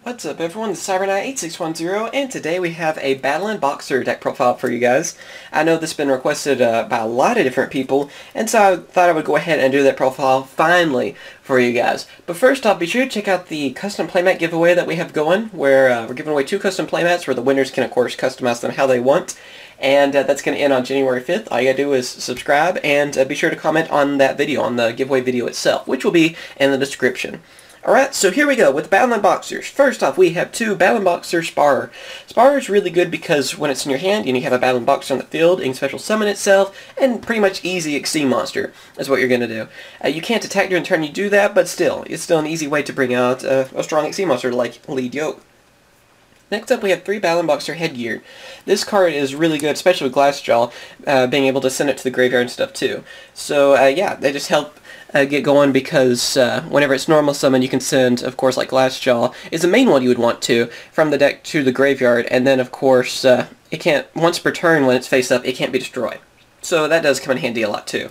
What's up everyone, it's CyberKnight 8610 and today we have a Battlin Boxer deck profile for you guys. I know this has been requested by a lot of different people, and so I thought I would go ahead and do that profile finally for you guys. But first off, be sure to check out the custom playmat giveaway that we have going, where we're giving away 2 custom playmats where the winners can of course customize them how they want. And that's going to end on January 5th. All you gotta do is subscribe and be sure to comment on that video, on the giveaway video itself, which will be in the description. Alright, so here we go with the Battlin Boxers. First off, we have 2 Battlin Boxer Sparer. Sparer is really good because when it's in your hand and you have a Battlin Boxer on the field, it can special summon itself, and pretty much easy exceed monster is what you're going to do. You can't attack during turn you do that, but still, it's still an easy way to bring out a strong exceed monster like Yugioh. Next up we have 3 Battlin Boxer Headgear. This card is really good, especially with Glassjaw, being able to send it to the graveyard and stuff too. So yeah, they just help get going because whenever it's normal summon you can send, of course, like Glassjaw is the main one you would want to, from the deck to the graveyard, and then of course it can't, once per turn when it's face up, it can't be destroyed. So that does come in handy a lot too.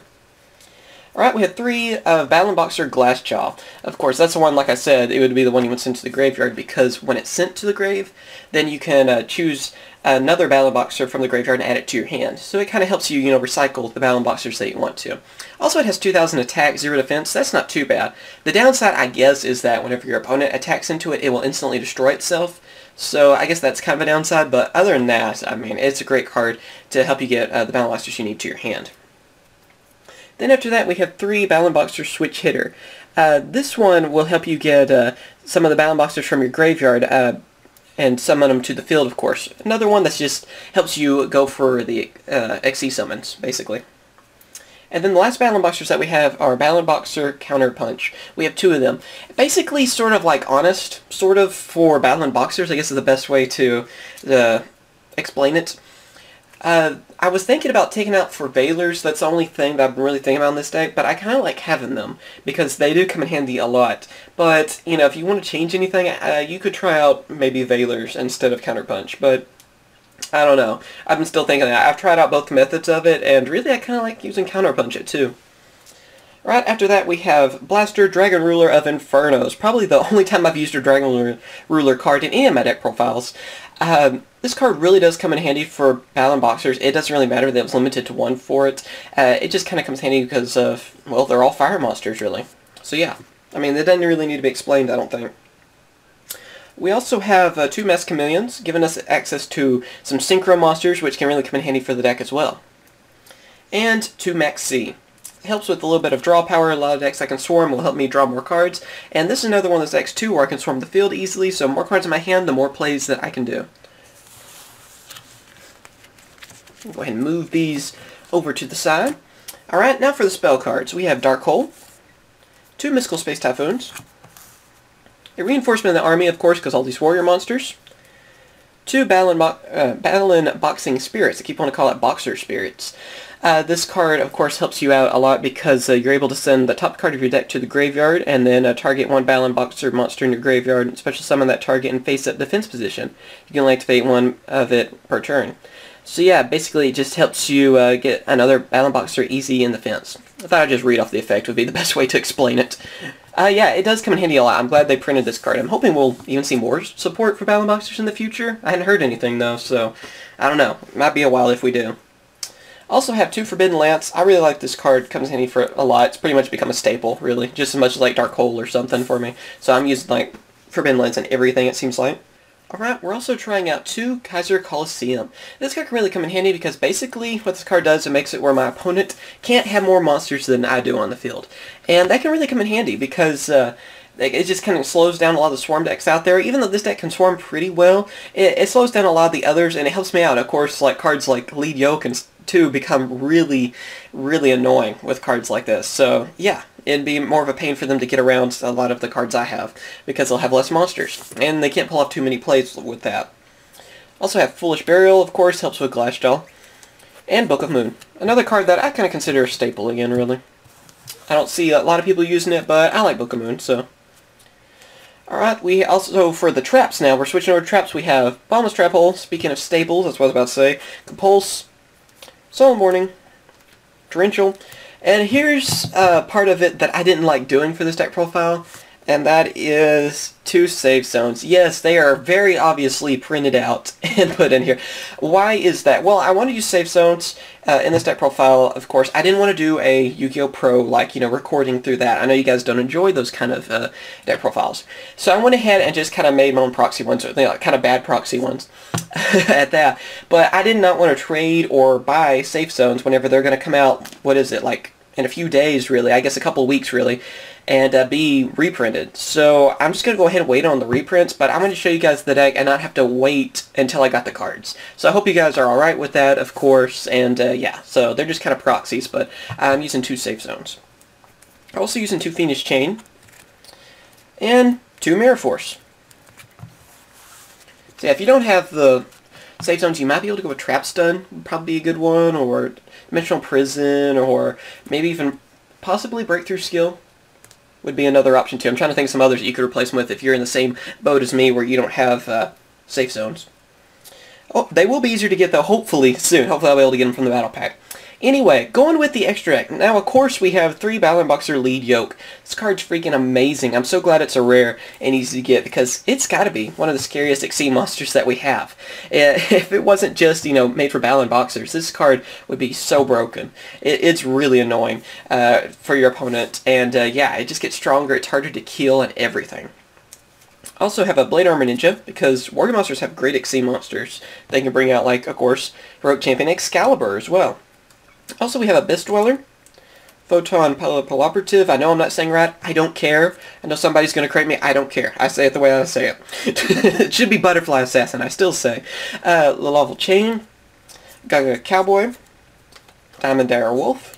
Alright, we have 3 Battlin Boxer Glassjaw. Of course, that's the one, like I said, it would be the one you would send to the graveyard, because when it's sent to the grave, then you can choose another Battlin Boxer from the graveyard and add it to your hand. So it kind of helps you, recycle the Battlin Boxers that you want to. Also, it has 2000 attack, 0 defense. That's not too bad. The downside, I guess, is that whenever your opponent attacks into it, it will instantly destroy itself. So I guess that's kind of a downside, but other than that, I mean, it's a great card to help you get the Battlin Boxers you need to your hand. Then after that, we have 3 Battlin Boxer Switch Hitter. This one will help you get some of the Battlin Boxers from your graveyard and summon them to the field, of course. Another one that just helps you go for the XE summons, basically. And then the last Battlin Boxers that we have are Battlin Boxer Counter Punch. We have 2 of them. Basically, sort of like Honest, sort of, for Battlin Boxers, I guess is the best way to explain it. I was thinking about taking out for Veilers. That's the only thing that I've been really thinking about in this deck, but I kind of like having them because they do come in handy a lot. But, if you want to change anything, you could try out maybe Veilers instead of Counter Punch, but I don't know. I've been still thinking that. I've tried out both methods of it, and really I kind of like using Counter Punch it too. Right after that, we have Blaster Dragon Ruler of Infernos. Probably the only time I've used a Dragon Ruler card in any of my deck profiles. This card really does come in handy for Battlin Boxers. It doesn't really matter that it was limited to 1 for it. It just kind of comes handy because of, well, they're all fire monsters, really. So yeah, I mean, it doesn't really need to be explained, I don't think. We also have 2 Mass Chameleons, giving us access to some Synchro monsters, which can really come in handy for the deck as well. And 2 Max C. It helps with a little bit of draw power. A lot of decks I can swarm will help me draw more cards. And this is another one of those decks too where I can swarm the field easily, so more cards in my hand, the more plays that I can do. Go ahead and move these over to the side. Alright, now for the spell cards. We have Dark Hole, 2 Mystical Space Typhoons, a Reinforcement of the Army, of course, because all these warrior monsters, 2 Battlin Boxing Spirits. I keep wanting to call it Boxer Spirits. This card, of course, helps you out a lot because you're able to send the top card of your deck to the graveyard and then target 1 Battlin Boxer monster in your graveyard and special summon that target in face-up defense position. You can only activate 1 of it per turn. So yeah, basically it just helps you get another Battlin Boxer easy in the fence. I thought I'd just read off the effect would be the best way to explain it. Yeah, it does come in handy a lot. I'm glad they printed this card. I'm hoping we'll even see more support for Battlin Boxers in the future. I hadn't heard anything though, so I don't know. It might be a while if we do. Also have 2 Forbidden Lance. I really like this card. Comes in handy for a lot. It's pretty much become a staple, really. Just as much as like Dark Hole or something for me. So I'm using like Forbidden Lance in everything, it seems like. Alright, we're also trying out 2 Kaiser Coliseum. This card can really come in handy because basically what this card does, it makes it where my opponent can't have more monsters than I do on the field. And that can really come in handy because it just kind of slows down a lot of the swarm decks out there. Even though this deck can swarm pretty well, it slows down a lot of the others, and it helps me out. Of course, like cards like Yugioh can too become really, really annoying with cards like this. So yeah, it'd be more of a pain for them to get around a lot of the cards I have because they'll have less monsters, and they can't pull off too many plays with that. Also have Foolish Burial, of course, helps with Glassjaw, and Book of Moon. Another card that I kind of consider a staple again, really. I don't see a lot of people using it, but I like Book of Moon, so. Alright, we also, for the traps now, we're switching over to traps. We have Bottomless Trap Hole, speaking of staples, that's what I was about to say, Compulse, Solemn Warning, Torrential, and here's part of it that I didn't like doing for this deck profile. And that is 2 save zones. Yes, they are very obviously printed out and put in here. Why is that? Well, I want to use save zones in this deck profile, of course. I didn't want to do a Yu-Gi-Oh! Pro, like, you know, recording through that. I know you guys don't enjoy those kind of deck profiles. So I went ahead and just kind of made my own proxy ones, or, you know, kind of bad proxy ones at that. But I did not want to trade or buy save zones whenever they're going to come out, what is it, like, in a few days, really. I guess a couple of weeks, really. And be reprinted. So I'm just going to go ahead and wait on the reprints, but I'm going to show you guys the deck and not have to wait until I got the cards. So I hope you guys are alright with that, of course, and yeah, so they're just kind of proxies, but I'm using 2 safe zones. I'm also using 2 Phoenix Chain, and 2 Mirror Force. So yeah, if you don't have the safe zones, you might be able to go with Trap Stun, would probably be a good one, or Dimensional Prison, or maybe even possibly Breakthrough Skill would be another option too. I'm trying to think of some others that you could replace them with if you're in the same boat as me where you don't have safe zones. Oh, they will be easier to get though, hopefully soon. Hopefully I'll be able to get them from the battle pack. Anyway, going with the extra deck. Now, of course, we have 3 Battlin Boxer lead yoke. This card's freaking amazing. I'm so glad it's a rare and easy to get because it's got to be one of the scariest Exceed monsters that we have. If it wasn't just, you know, made for Battlin Boxers, this card would be so broken. It's really annoying for your opponent. And yeah, it just gets stronger. It's harder to kill and everything. I also have a Blade Armor Ninja, because Warrior Monsters have great Exceed monsters. They can bring out, like, of course, Heroic Champion Excalibur as well. Also, we have Abyss Dweller, Photon Operative. I know I'm not saying right. I don't care. I know somebody's going to correct me. I don't care. I say it the way I say it. It should be Butterfly Assassin. I still say. Level Chain, Gaga Cowboy, Diamond Dire Wolf,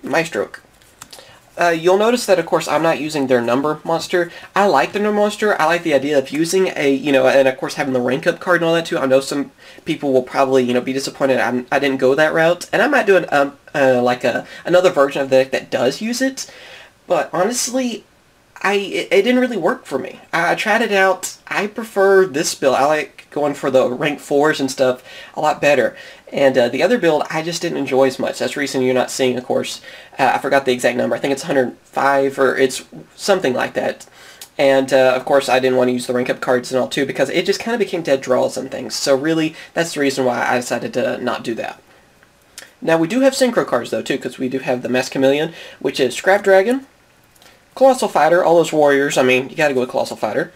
Maestro. You'll notice that, of course, I'm not using their number monster. I like their number monster. I like the idea of using a, you know, and of course having the rank up card and all that too. I know some people will probably, you know, be disappointed I didn't go that route. And I might do another version of the deck that does use it. But honestly, it didn't really work for me. I tried it out. I prefer this build. I like going for the rank 4s and stuff a lot better. And the other build, I just didn't enjoy as much. That's the reason you're not seeing, of course, I forgot the exact number. I think it's 105 or it's something like that. And, of course, I didn't want to use the rank up cards and all, too, because it just kind of became dead draws and things. So, really, that's the reason why I decided to not do that. Now, we do have Synchro cards, though, too, because we do have the Masked Chameleon, which is Scrap Dragon, Colossal Fighter, all those warriors. I mean, you gotta go with Colossal Fighter.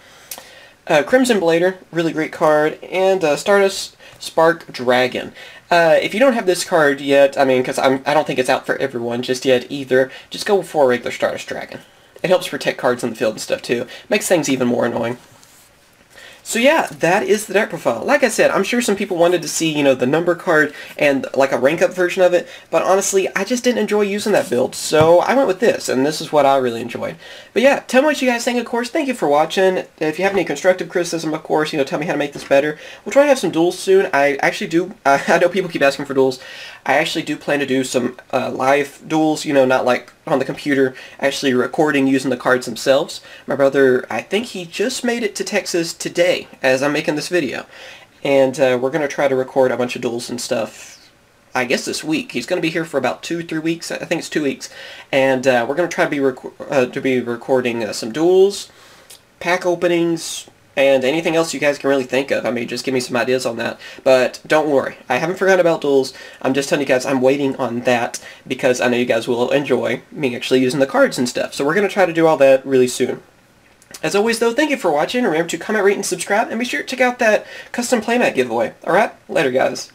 Crimson Blader, really great card, and Stardust Spark Dragon. If you don't have this card yet, I mean, because I don't think it's out for everyone just yet either, just go for a regular Stardust Dragon. It helps protect cards in the field and stuff too. Makes things even more annoying. So yeah, that is the deck profile. Like I said, I'm sure some people wanted to see, you know, the number card and like a rank up version of it, but honestly, I just didn't enjoy using that build, so I went with this, and this is what I really enjoyed. But yeah, tell me what you guys think, of course. Thank you for watching. If you have any constructive criticism, of course, you know, tell me how to make this better. We'll try to have some duels soon. I actually do, I know people keep asking for duels. I actually do plan to do some live duels, you know, not like on the computer, actually recording using the cards themselves. My brother, I think he just made it to Texas today as I'm making this video. And we're going to try to record a bunch of duels and stuff, I guess this week. He's going to be here for about 2-3 weeks. I think it's 2 weeks. And we're going to try to be recording some duels, pack openings, and anything else you guys can really think of. I mean, just give me some ideas on that. But don't worry, I haven't forgotten about duels. I'm just telling you guys I'm waiting on that because I know you guys will enjoy me actually using the cards and stuff. So we're going to try to do all that really soon. As always, though, thank you for watching. Remember to comment, rate, and subscribe. And be sure to check out that custom playmat giveaway. Alright? Later, guys.